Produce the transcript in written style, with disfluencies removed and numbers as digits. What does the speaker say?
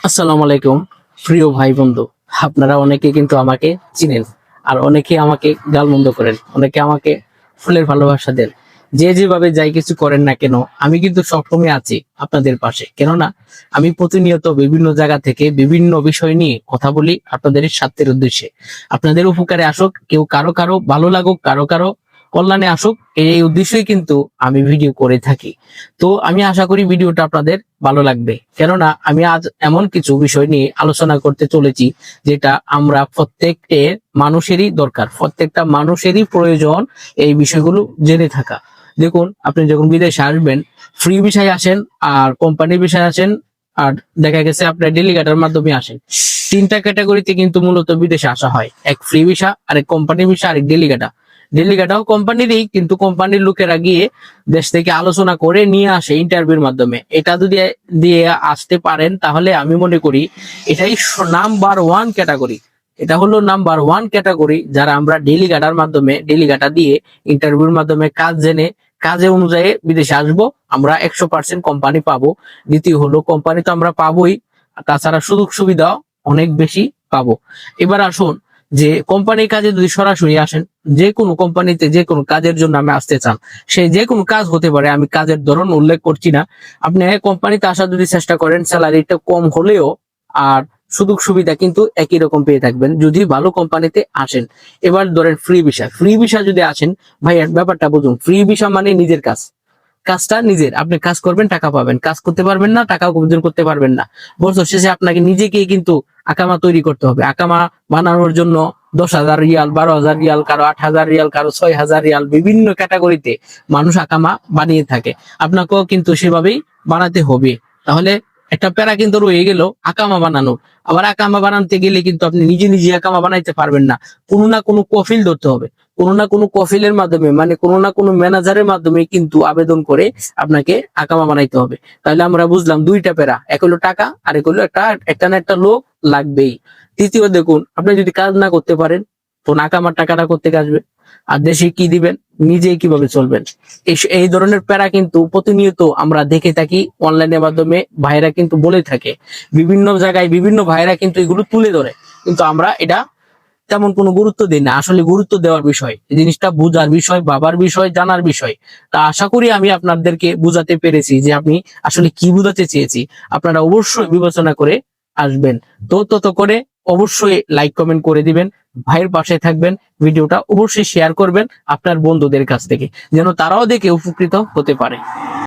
আসসালামু আলাইকুম প্রিয় ভাই বন্ধু। আপনারা অনেকে কিন্তু আমাকে চিনেন, আর অনেকে আমাকে গালমন্দ করেন, অনেকে আমাকে ফুলের ভালোবাসা দেন। যে যেভাবে যাই কিছু করেন না কেন, আমি কিন্তু সবসময় আছি আপনাদের পাশে। কেননা আমি প্রতিনিয়ত বিভিন্ন জায়গা থেকে বিভিন্ন বিষয় নিয়ে কথা বলি আপনাদের স্বার্থের উদ্দেশ্যে। আপনাদের উপকারে আসুক, কেউ কারো কারো ভালো লাগুক, কারো কারো কল্যাণে আসুক, এই উদ্দেশ্যই কিন্তু আমি ভিডিও করে থাকি। তো আমি আশা করি ভিডিওটা আপনাদের ভালো লাগবে, কেননা আমি আজ এমন কিছু বিষয় নিয়ে আলোচনা করতে চলেছি যেটা আমরা প্রত্যেকটা মানুষেরই দরকার, প্রত্যেকটা মানুষেরই প্রয়োজন এই বিষয়গুলো জেনে থাকা। দেখুন, আপনি যখন বিদেশে আসবেন, ফ্রি ভিসায় আসেন আর কোম্পানির ভিসায় আসেন, আর দেখা গেছে আপনার ডেলিগেটের মাধ্যমে আসেন। তিনটা ক্যাটাগরিতে কিন্তু মূলত বিদেশে আসা হয়, এক ফ্রি ভিসা, আরেক কোম্পানির ভিসা, আরেক ডেলিগেটা। ডেলিগেটাও কোম্পানিরই, কিন্তু কোম্পানির লোকেরা গিয়ে দেশ থেকে আলোচনা করে নিয়ে আসে ইন্টারভিউর মাধ্যমে। এটা যদি দিয়ে আসতে পারেন তাহলে আমি মনে করি এটাই নাম্বার ওয়ান ক্যাটাগরি। এটা হলো নাম্বার ওয়ান ক্যাটাগরি, যারা আমরা ডেলিগেটার মাধ্যমে, ডেলিগেটা দিয়ে ইন্টারভিউর মাধ্যমে কাজ জেনে কাজে অনুযায়ী বিদেশে আসবো, আমরা 100% কোম্পানি পাবো। দ্বিতীয় হলো, কোম্পানি তো আমরা পাবোই, তাছাড়া সুযোগ সুবিধা অনেক বেশি পাবো। এবার আসুন, যে কোম্পানির কাজে যদি সরাসরি আসেন, যে কোনো কোম্পানিতে যে কোনো কাজের জন্য আমি আসতে চান, সে যে কোনো কাজ হতে পারে, আমি কাজের ধরন উল্লেখ করছি না। আপনি কোম্পানিতে আসার যদি চেষ্টা করেন, স্যালারিটা কম হলেও আর সুযোগ সুবিধা কিন্তু একই রকম পেয়ে থাকবেন যদি ভালো কোম্পানিতে আসেন। এবার ধরেন ফ্রি ভিসা, ফ্রি ভিসা যদি আসেন, ভাই ব্যাপারটা বুঝুন। ফ্রি ভিসা মানে নিজের কাজ, কাজটা নিজের, আপনি কাজ করবেন টাকা পাবেন, কাজ করতে পারবেন না, টাকা উপার্জন করতে পারবেন না। বছর শেষে আপনাকে নিজেকেই কিন্তু আকামা তৈরি করতে হবে। আকামা বানানোর জন্য 10,000 রিয়াল, 12,000 রিয়াল, কারো 8,000 রিয়াল, কারো 6,000 রিয়াল, বিভিন্ন ক্যাটাগরিতে মানুষ আকামা বানিয়ে থাকে। আপনাকেও কিন্তু সেভাবেই বানাতে হবে। তাহলে একটা প্যারা কিন্তু রয়ে গেল আকামা বানানো। আবার আকামা বানাতে গেলে কিন্তু আপনি নিজে নিজে আকামা বানাইতে পারবেন না, কোনো না কোনো কফিল ধরতে হবে। কোনো না কোনো কফিলের মাধ্যমে, মানে কোনো না কোনো ম্যানেজারের মাধ্যমে কিন্তু আবেদন করে আপনাকে আকামা বানাইতে হবে। তাহলে আমরা বুঝলাম দুইটা প্যারা, এক হলো টাকা, আর এক হলো একটা না একটা লোক লাগবেই। তৃতীয়, দেখুন, আপনি যদি কাজ না করতে পারেন তো আকামার টাকাটা করতে আসবে, আর দেশে কি দিবেন, নিজে কিভাবে চলবেন? এই ধরনের প্যারা কিন্তু প্রতিনিয়ত আমরা দেখে থাকি অনলাইনের মাধ্যমে, ভাইরা কিন্তু বলে থাকে বিভিন্ন জায়গায়, বিভিন্ন ভাইরা কিন্তু এগুলো তুলে ধরে, কিন্তু আমরা এটা তেমন কোনো গুরুত্ব দিই না। আসলে গুরুত্ব দেওয়ার বিষয়, এই জিনিসটা বোঝার বিষয়, ভাবার বিষয়, জানার বিষয়। তা আশা করি আমি আপনাদেরকে বুঝাতে পেরেছি যে আমি আসলে কি বুঝাতে চেয়েছি। আপনারা অবশ্যই বিবেচনা করে আসবেন। তো তত করে অবশ্যই লাইক কমেন্ট করে দিবেন, ভাইয়ের পাশে থাকবেন, ভিডিওটা অবশ্যই শেয়ার করবেন আপনার বন্ধুদের কাছ থেকে, যেন তারাও দেখে উপকৃত হতে পারে।